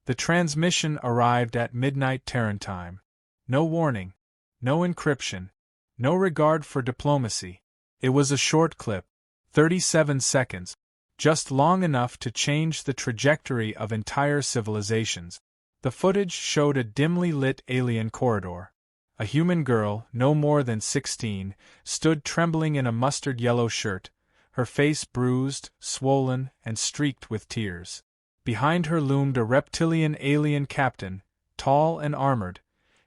The transmission arrived at midnight Terran time. No warning, no encryption, no regard for diplomacy. It was a short clip, 37 seconds, just long enough to change the trajectory of entire civilizations. The footage showed a dimly lit alien corridor. A human girl, no more than 16, stood trembling in a mustard yellow shirt, her face bruised, swollen, and streaked with tears. Behind her loomed a reptilian alien captain, tall and armored,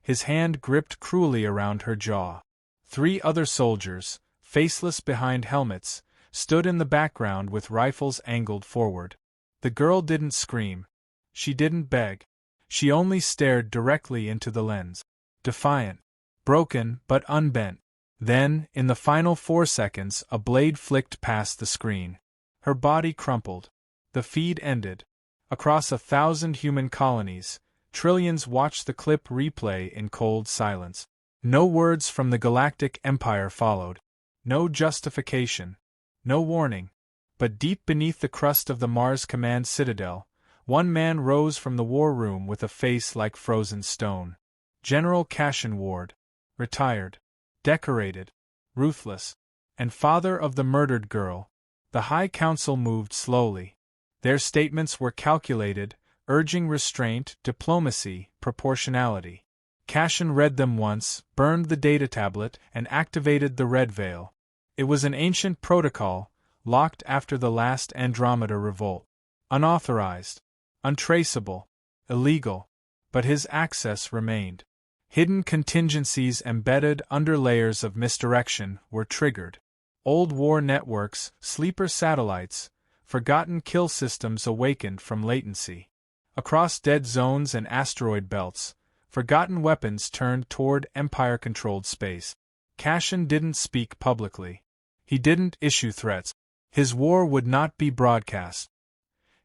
his hand gripped cruelly around her jaw. 3 other soldiers, faceless behind helmets, stood in the background with rifles angled forward. The girl didn't scream. She didn't beg. She only stared directly into the lens. Defiant. Broken but unbent. Then, in the final 4 seconds, a blade flicked past the screen. Her body crumpled. The feed ended. Across 1,000 human colonies, trillions watched the clip replay in cold silence. No words from the Galactic Empire followed. No justification. No warning. But deep beneath the crust of the Mars Command Citadel, one man rose from the war room with a face like frozen stone. General Cassian Ward. Retired. Decorated. Ruthless. And father of the murdered girl. The High Council moved slowly. Their statements were calculated, urging restraint, diplomacy, proportionality. Cassian read them once, burned the data tablet, and activated the Red Veil. It was an ancient protocol, locked after the last Andromeda revolt. Unauthorized. Untraceable. Illegal. But his access remained. Hidden contingencies embedded under layers of misdirection were triggered. Old war networks, sleeper satellites, forgotten kill systems awakened from latency. Across dead zones and asteroid belts, forgotten weapons turned toward Empire-controlled space. Cassian didn't speak publicly. He didn't issue threats. His war would not be broadcast.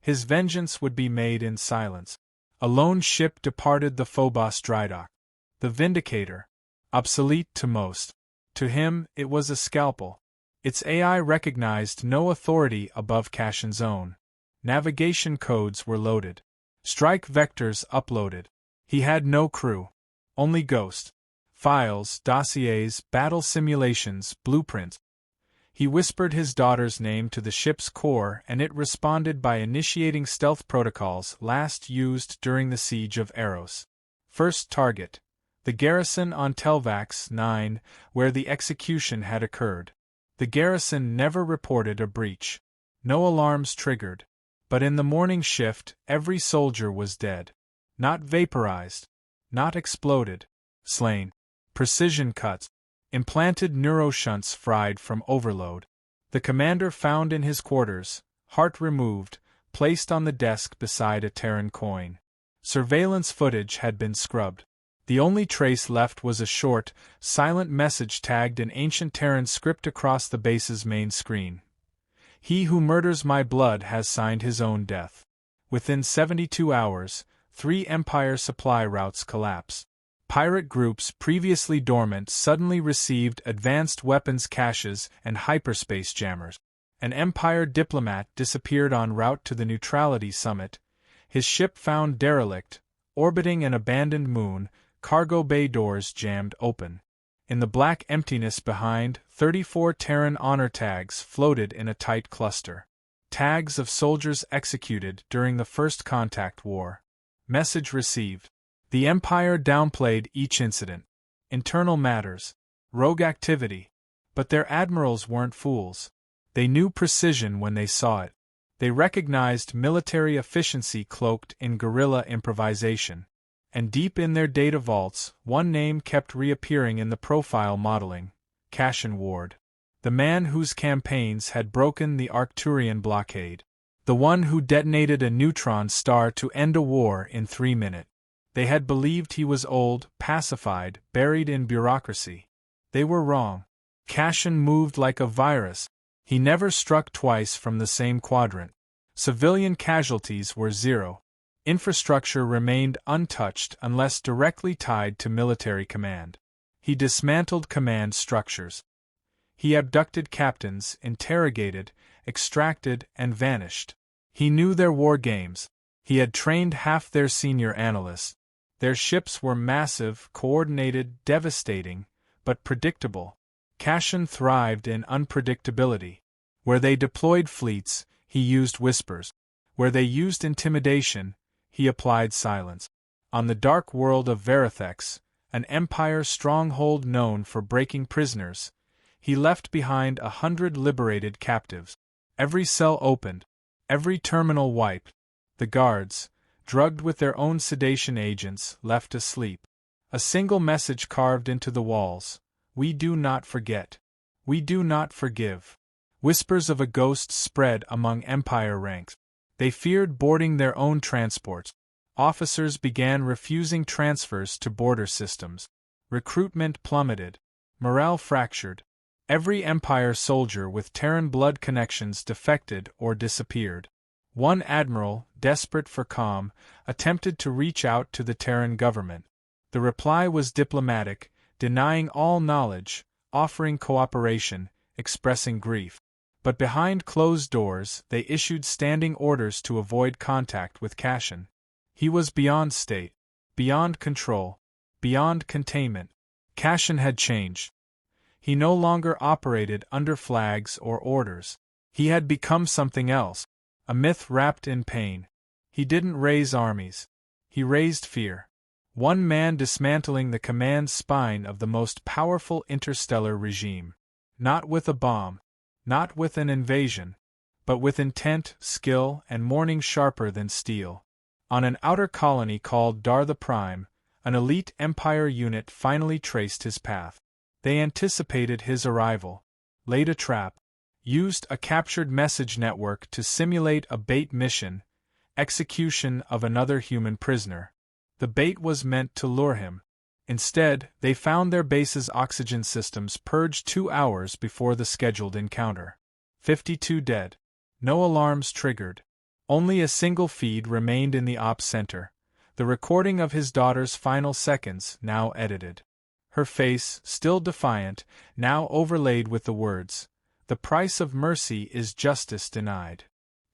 His vengeance would be made in silence. A lone ship departed the Phobos drydock. The Vindicator. Obsolete to most. To him, it was a scalpel. Its AI recognized no authority above Cassian's own. Navigation codes were loaded. Strike vectors uploaded. He had no crew. Only ghost. Files, dossiers, battle simulations, blueprints. He whispered his daughter's name to the ship's core and it responded by initiating stealth protocols last used during the siege of Eros. First target. The garrison on Telvax 9, where the execution had occurred. The garrison never reported a breach. No alarms triggered. But in the morning shift, every soldier was dead. Not vaporized. Not exploded. Slain. Precision cuts. Implanted neuroshunts fried from overload. The commander found in his quarters, heart removed, placed on the desk beside a Terran coin. Surveillance footage had been scrubbed. The only trace left was a short, silent message tagged in ancient Terran script across the base's main screen. He who murders my blood has signed his own death. Within 72 hours, 3 Empire supply routes collapsed. Pirate groups previously dormant suddenly received advanced weapons caches and hyperspace jammers. An Empire diplomat disappeared en route to the Neutrality Summit, his ship found derelict, orbiting an abandoned moon, cargo bay doors jammed open. In the black emptiness behind, 34 Terran honor tags floated in a tight cluster. Tags of soldiers executed during the First Contact War. Message received. The Empire downplayed each incident. Internal matters. Rogue activity. But their admirals weren't fools. They knew precision when they saw it. They recognized military efficiency cloaked in guerrilla improvisation. And deep in their data vaults, one name kept reappearing in the profile modeling: Cassian Ward. The man whose campaigns had broken the Arcturian blockade. The one who detonated a neutron star to end a war in 3 minutes. They had believed he was old, pacified, buried in bureaucracy. They were wrong. Cassian moved like a virus. He never struck twice from the same quadrant. Civilian casualties were 0. Infrastructure remained untouched unless directly tied to military command. He dismantled command structures. He abducted captains, interrogated, extracted, and vanished. He knew their war games. He had trained half their senior analysts. Their ships were massive, coordinated, devastating, but predictable. Cashin thrived in unpredictability. Where they deployed fleets, he used whispers. Where they used intimidation, he applied silence. On the dark world of Verithex, an Empire stronghold known for breaking prisoners, he left behind 100 liberated captives. Every cell opened, every terminal wiped. The guards, drugged with their own sedation agents, left asleep. A single message carved into the walls: "We do not forget. We do not forgive." Whispers of a ghost spread among Empire ranks. They feared boarding their own transports. Officers began refusing transfers to border systems. Recruitment plummeted. Morale fractured. Every Empire soldier with Terran blood connections defected or disappeared. One admiral, desperate for calm, attempted to reach out to the Terran government. The reply was diplomatic, denying all knowledge, offering cooperation, expressing grief. But behind closed doors, they issued standing orders to avoid contact with Cashin. He was beyond state, beyond control, beyond containment. Cashin had changed. He no longer operated under flags or orders. He had become something else, a myth wrapped in pain. He didn't raise armies. He raised fear. One man dismantling the command spine of the most powerful interstellar regime. Not with a bomb, not with an invasion, but with intent, skill, and mourning sharper than steel. On an outer colony called Dar the Prime, an elite Empire unit finally traced his path. They anticipated his arrival, laid a trap, used a captured message network to simulate a bait mission, execution of another human prisoner. The bait was meant to lure him. Instead, they found their base's oxygen systems purged 2 hours before the scheduled encounter. 52 dead. No alarms triggered. Only a single feed remained in the ops center, the recording of his daughter's final seconds, now edited. Her face, still defiant, now overlaid with the words, "The price of mercy is justice denied."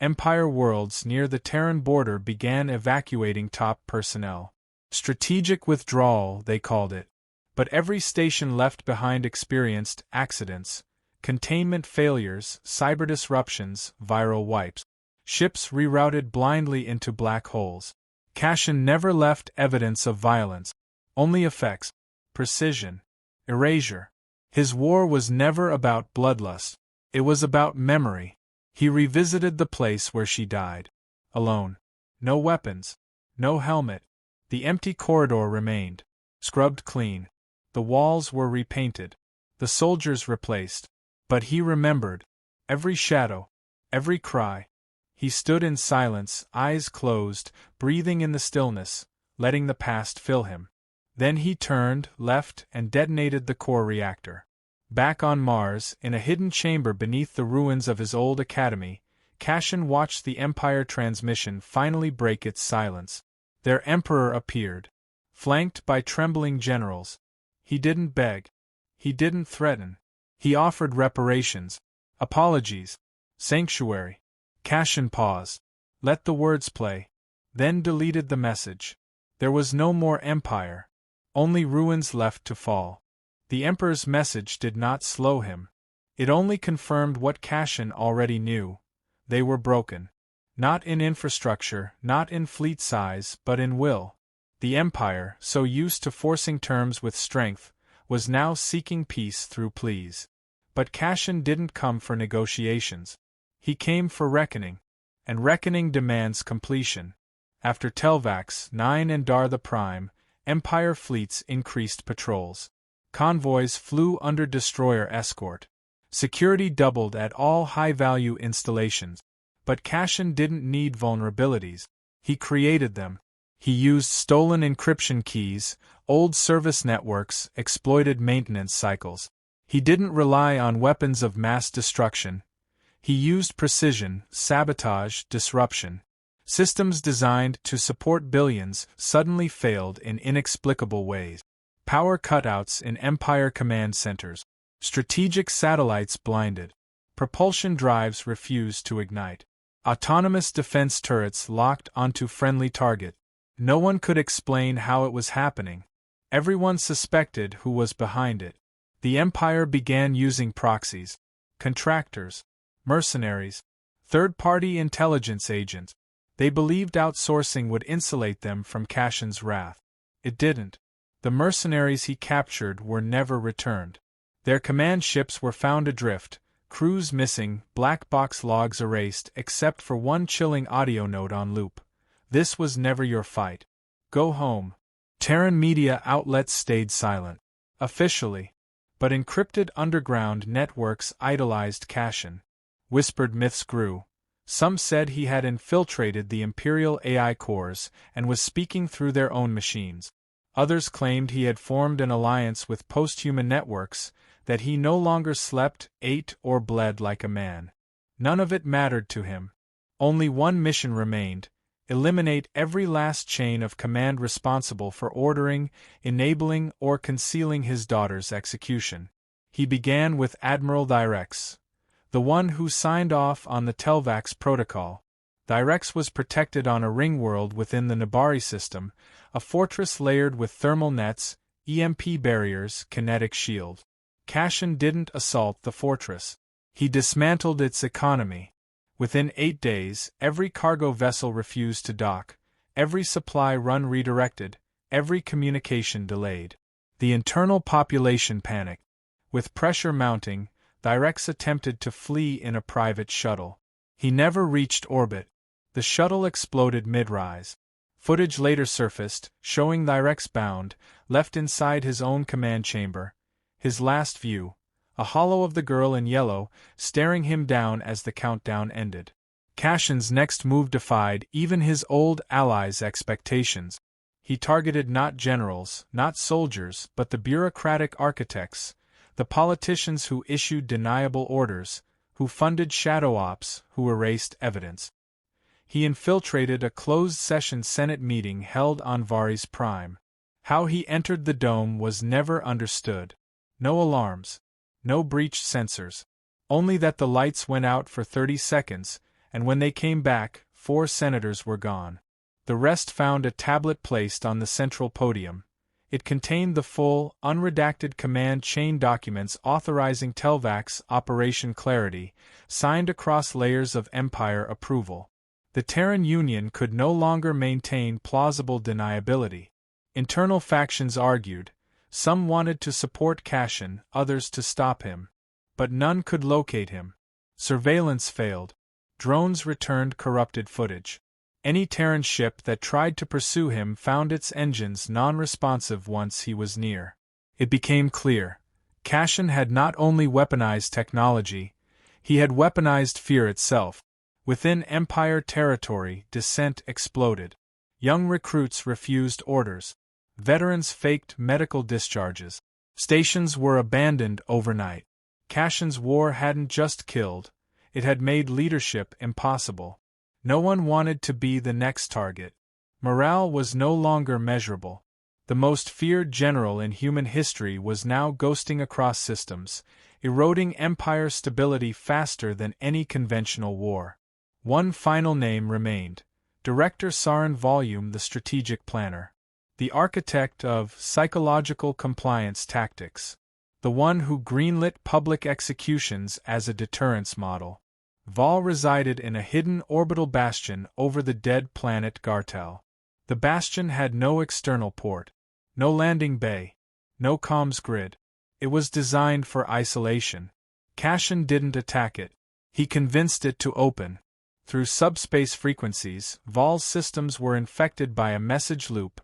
Empire worlds near the Terran border began evacuating top personnel. Strategic withdrawal, they called it. But every station left behind experienced accidents, containment failures, cyber disruptions, viral wipes. Ships rerouted blindly into black holes. Cashin never left evidence of violence, only effects, precision, erasure. His war was never about bloodlust. It was about memory. He revisited the place where she died. Alone. No weapons. No helmet. The empty corridor remained. Scrubbed clean. The walls were repainted. The soldiers replaced. But he remembered. Every shadow. Every cry. He stood in silence, eyes closed, breathing in the stillness, letting the past fill him. Then he turned, left, and detonated the core reactor. Back on Mars, in a hidden chamber beneath the ruins of his old academy, Cashin watched the Empire transmission finally break its silence. Their Emperor appeared, flanked by trembling generals. He didn't beg. He didn't threaten. He offered reparations, apologies, sanctuary. Cashin paused, let the words play, then deleted the message. There was no more Empire. Only ruins left to fall. The Emperor's message did not slow him. It only confirmed what Cashin already knew. They were broken. Not in infrastructure, not in fleet size, but in will. The Empire, so used to forcing terms with strength, was now seeking peace through pleas. But Cashin didn't come for negotiations. He came for reckoning. And reckoning demands completion. After Telvax 9 and Dar the Prime, Empire fleets increased patrols. Convoys flew under destroyer escort. Security doubled at all high-value installations. But Cashin didn't need vulnerabilities. He created them. He used stolen encryption keys, old service networks, exploited maintenance cycles. He didn't rely on weapons of mass destruction. He used precision, sabotage, disruption. Systems designed to support billions suddenly failed in inexplicable ways. Power cutouts in Empire command centers. Strategic satellites blinded. Propulsion drives refused to ignite. Autonomous defense turrets locked onto friendly target. No one could explain how it was happening. Everyone suspected who was behind it. The Empire began using proxies, contractors, mercenaries, third-party intelligence agents. They believed outsourcing would insulate them from Cashin's wrath. It didn't. The mercenaries he captured were never returned. Their command ships were found adrift, crews missing, black box logs erased except for one chilling audio note on loop. This was never your fight. Go home. Terran media outlets stayed silent. Officially. But encrypted underground networks idolized Cashin. Whispered myths grew. Some said he had infiltrated the Imperial AI cores and was speaking through their own machines. Others claimed he had formed an alliance with post-human networks, that he no longer slept, ate, or bled like a man. None of it mattered to him. Only one mission remained: eliminate every last chain of command responsible for ordering, enabling, or concealing his daughter's execution. He began with Admiral Dyrex, the one who signed off on the Telvax protocol. Dyrex was protected on a ring world within the Nabari system, a fortress layered with thermal nets, EMP barriers, kinetic shield. Cashin didn't assault the fortress. He dismantled its economy. Within 8 days, every cargo vessel refused to dock, every supply run redirected, every communication delayed. The internal population panicked. With pressure mounting, Dyrex attempted to flee in a private shuttle. He never reached orbit. The shuttle exploded mid-rise. Footage later surfaced, showing Dyrex bound, left inside his own command chamber. His last view, a hollow of the girl in yellow, staring him down as the countdown ended. Cashin's next move defied even his old allies' expectations. He targeted not generals, not soldiers, but the bureaucratic architects, the politicians who issued deniable orders, who funded shadow ops, who erased evidence. He infiltrated a closed-session Senate meeting held on Varis Prime. How he entered the dome was never understood. No alarms. No breach sensors. Only that the lights went out for 30 seconds, and when they came back, 4 senators were gone. The rest found a tablet placed on the central podium. It contained the full, unredacted command chain documents authorizing Telvax Operation Clarity, signed across layers of Empire approval. The Terran Union could no longer maintain plausible deniability. Internal factions argued. Some wanted to support Cashin, others to stop him. But none could locate him. Surveillance failed. Drones returned corrupted footage. Any Terran ship that tried to pursue him found its engines non-responsive once he was near. It became clear. Cashin had not only weaponized technology, he had weaponized fear itself. Within Empire territory, dissent exploded. Young recruits refused orders. Veterans faked medical discharges. Stations were abandoned overnight. Cashin's war hadn't just killed, it had made leadership impossible. No one wanted to be the next target. Morale was no longer measurable. The most feared general in human history was now ghosting across systems, eroding Empire stability faster than any conventional war. One final name remained: Director Sarin Volume, the strategic planner. The architect of psychological compliance tactics. The one who greenlit public executions as a deterrence model. Vol resided in a hidden orbital bastion over the dead planet Gartel. The bastion had no external port, no landing bay, no comms grid. It was designed for isolation. Cashin didn't attack it. He convinced it to open. Through subspace frequencies, Vol's systems were infected by a message loop.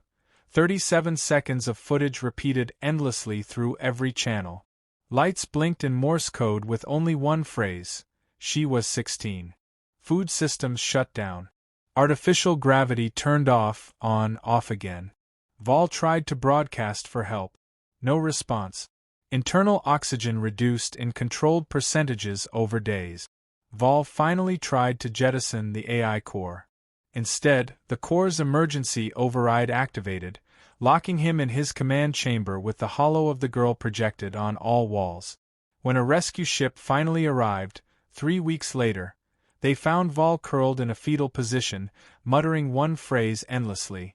37 seconds of footage repeated endlessly through every channel. Lights blinked in Morse code with only one phrase: she was 16. Food systems shut down. Artificial gravity turned off, on, off again. Vol tried to broadcast for help. No response. Internal oxygen reduced in controlled percentages over days. Vol finally tried to jettison the AI core. Instead, the core's emergency override activated, locking him in his command chamber with the hollow of the girl projected on all walls. When a rescue ship finally arrived, 3 weeks later, They found Vol curled in a fetal position, muttering one phrase endlessly.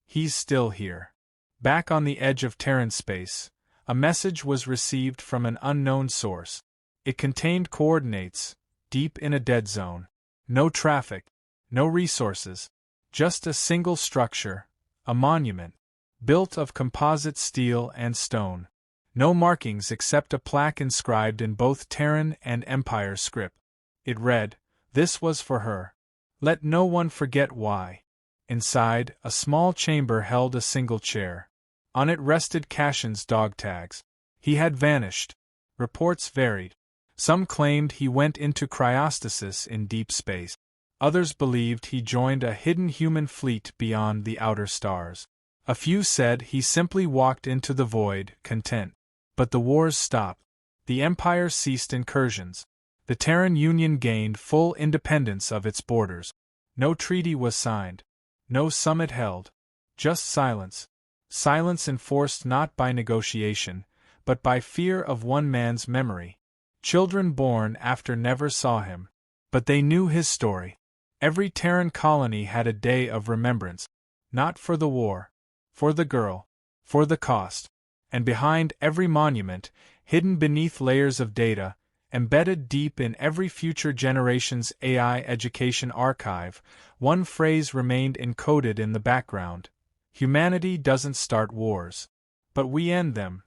"He's still here." Back on the edge of Terran space, a message was received from an unknown source. It contained coordinates, deep in a dead zone. No traffic, no resources, just a single structure, a monument, built of composite steel and stone. No markings except a plaque inscribed in both Terran and Empire script. It read, "This was for her. Let no one forget why." Inside, a small chamber held a single chair. On it rested Cashin's dog tags. He had vanished. Reports varied. Some claimed he went into cryostasis in deep space. Others believed he joined a hidden human fleet beyond the outer stars. A few said he simply walked into the void, content. But the wars stopped. The Empire ceased incursions. The Terran Union gained full independence of its borders. No treaty was signed. No summit held. Just silence. Silence enforced not by negotiation, but by fear of one man's memory. Children born after never saw him. But they knew his story. Every Terran colony had a day of remembrance. Not for the war. For the girl. For the cost. And behind every monument, hidden beneath layers of data, embedded deep in every future generation's AI education archive, one phrase remained encoded in the background. Humanity doesn't start wars. But we end them.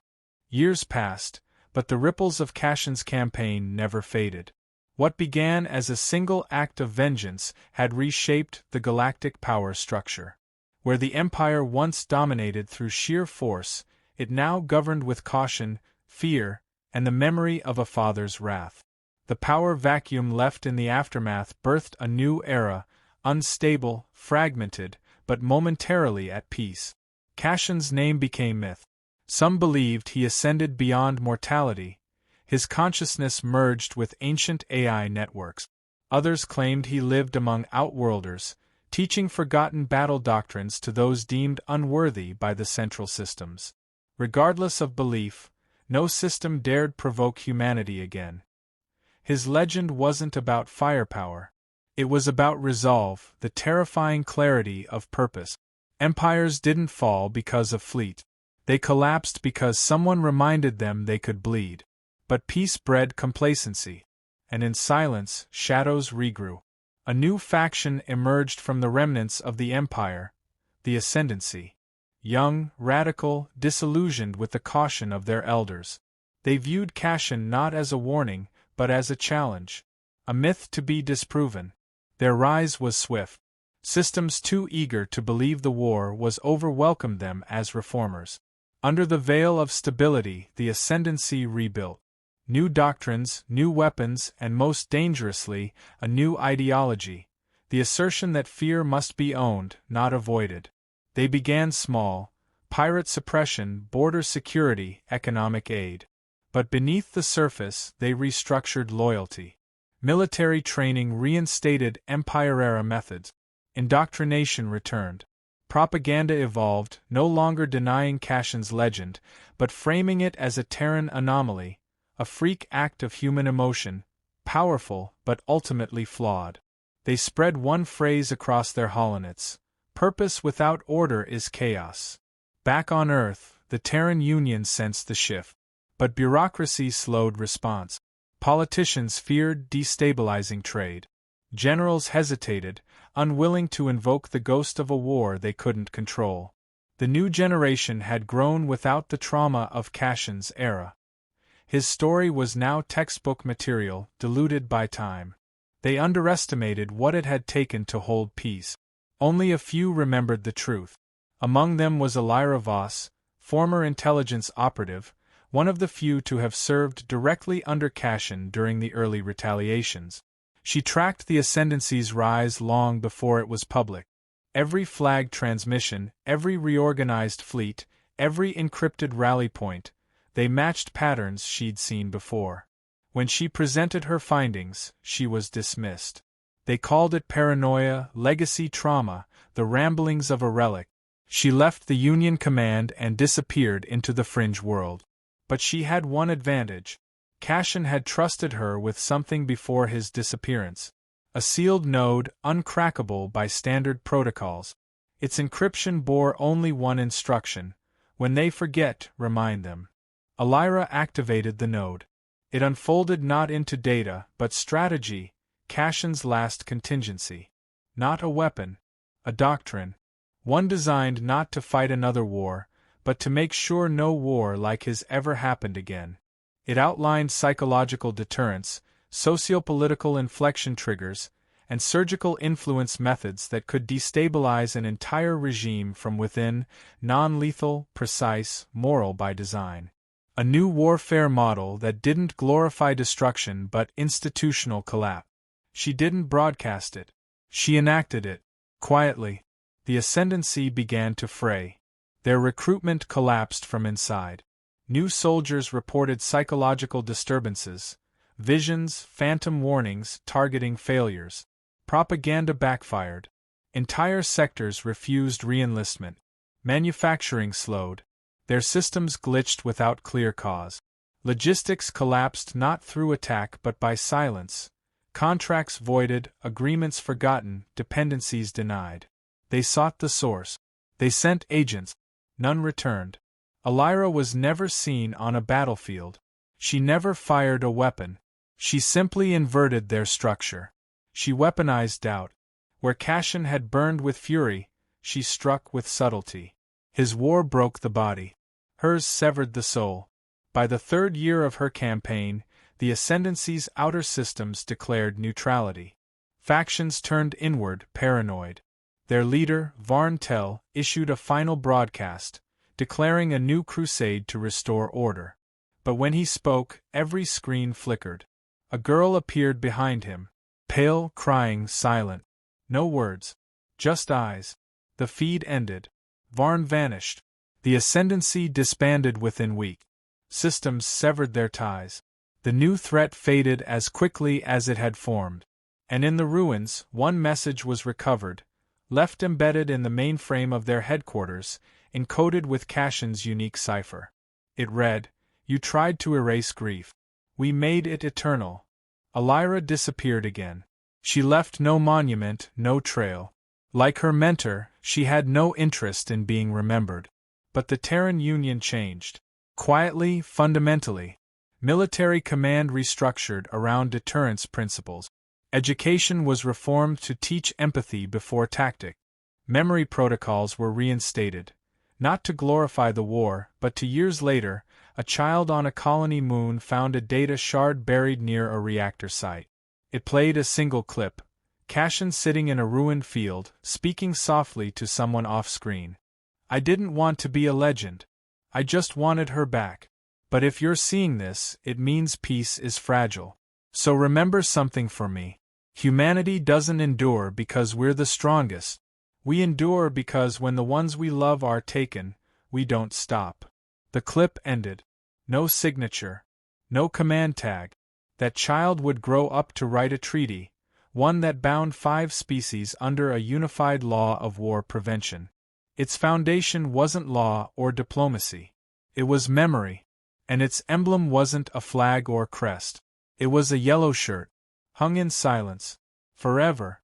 Years passed, but the ripples of Cashin's campaign never faded. What began as a single act of vengeance had reshaped the galactic power structure. Where the Empire once dominated through sheer force, it now governed with caution, fear, and the memory of a father's wrath. The power vacuum left in the aftermath birthed a new era, unstable, fragmented, but momentarily at peace. Cashin's name became myth. Some believed he ascended beyond mortality. His consciousness merged with ancient AI networks. Others claimed he lived among outworlders, teaching forgotten battle doctrines to those deemed unworthy by the central systems. Regardless of belief, no system dared provoke humanity again. His legend wasn't about firepower. It was about resolve, the terrifying clarity of purpose. Empires didn't fall because of fleet. They collapsed because someone reminded them they could bleed. But peace bred complacency. And in silence, shadows regrew. A new faction emerged from the remnants of the Empire, the Ascendancy. Young, radical, disillusioned with the caution of their elders. They viewed Cashin not as a warning, but as a challenge. A myth to be disproven. Their rise was swift. Systems too eager to believe the war was over welcomed them as reformers. Under the veil of stability, the Ascendancy rebuilt. New doctrines, new weapons, and most dangerously, a new ideology. The assertion that fear must be owned, not avoided. They began small: pirate suppression, border security, economic aid. But beneath the surface, they restructured loyalty. Military training reinstated Empire-era methods. Indoctrination returned. Propaganda evolved, no longer denying Cashin's legend, but framing it as a Terran anomaly, a freak act of human emotion, powerful but ultimately flawed. They spread one phrase across their holonets: purpose without order is chaos. Back on Earth, the Terran Union sensed the shift. But bureaucracy slowed response. Politicians feared destabilizing trade. Generals hesitated, unwilling to invoke the ghost of a war they couldn't control. The new generation had grown without the trauma of Cashin's era. His story was now textbook material, diluted by time. They underestimated what it had taken to hold peace. Only a few remembered the truth. Among them was Elira Voss, former intelligence operative, one of the few to have served directly under Cashin during the early retaliations. She tracked the Ascendancy's rise long before it was public. Every flag transmission, every reorganized fleet, every encrypted rally point, they matched patterns she'd seen before. When she presented her findings, she was dismissed. They called it paranoia, legacy trauma, the ramblings of a relic. She left the Union command and disappeared into the fringe world. But she had one advantage. Cashin had trusted her with something before his disappearance. A sealed node, uncrackable by standard protocols. Its encryption bore only one instruction: when they forget, remind them. Elira activated the node. It unfolded not into data, but strategy, Cassion's last contingency. Not a weapon, a doctrine. One designed not to fight another war, but to make sure no war like his ever happened again. It outlined psychological deterrence, sociopolitical inflection triggers, and surgical influence methods that could destabilize an entire regime from within, non-lethal, precise, moral by design. A new warfare model that didn't glorify destruction but institutional collapse. She didn't broadcast it. She enacted it. Quietly. The ascendancy began to fray. Their recruitment collapsed from inside. New soldiers reported psychological disturbances, visions, phantom warnings, targeting failures. Propaganda backfired. Entire sectors refused re-enlistment. Manufacturing slowed. Their systems glitched without clear cause. Logistics collapsed not through attack but by silence. Contracts voided, agreements forgotten, dependencies denied. They sought the source. They sent agents. None returned. Elira was never seen on a battlefield. She never fired a weapon. She simply inverted their structure. She weaponized doubt. Where Cassion had burned with fury, she struck with subtlety. His war broke the body. Hers severed the soul. By the third year of her campaign, the Ascendancy's outer systems declared neutrality. Factions turned inward, paranoid. Their leader, Varn Tell, issued a final broadcast, declaring a new crusade to restore order. But when he spoke, every screen flickered. A girl appeared behind him, pale, crying, silent. No words. Just eyes. The feed ended. Varn vanished. The Ascendancy disbanded within weeks. Systems severed their ties. The new threat faded as quickly as it had formed. And in the ruins, one message was recovered, left embedded in the mainframe of their headquarters, encoded with Cassion's unique cipher. It read, "You tried to erase grief. We made it eternal." Elira disappeared again. She left no monument, no trail. Like her mentor, she had no interest in being remembered. But the Terran Union changed. Quietly, fundamentally. Military command restructured around deterrence principles. Education was reformed to teach empathy before tactic. Memory protocols were reinstated. Not to glorify the war, but to years later, a child on a colony moon found a data shard buried near a reactor site. It played a single clip. Cassion sitting in a ruined field, speaking softly to someone off-screen. "I didn't want to be a legend. I just wanted her back. But if you're seeing this, it means peace is fragile. So remember something for me. Humanity doesn't endure because we're the strongest. We endure because when the ones we love are taken, we don't stop." The clip ended. No signature. No command tag. That child would grow up to write a treaty, one that bound 5 species under a unified law of war prevention. Its foundation wasn't law or diplomacy. It was memory. And its emblem wasn't a flag or crest. It was a yellow shirt, hung in silence, forever,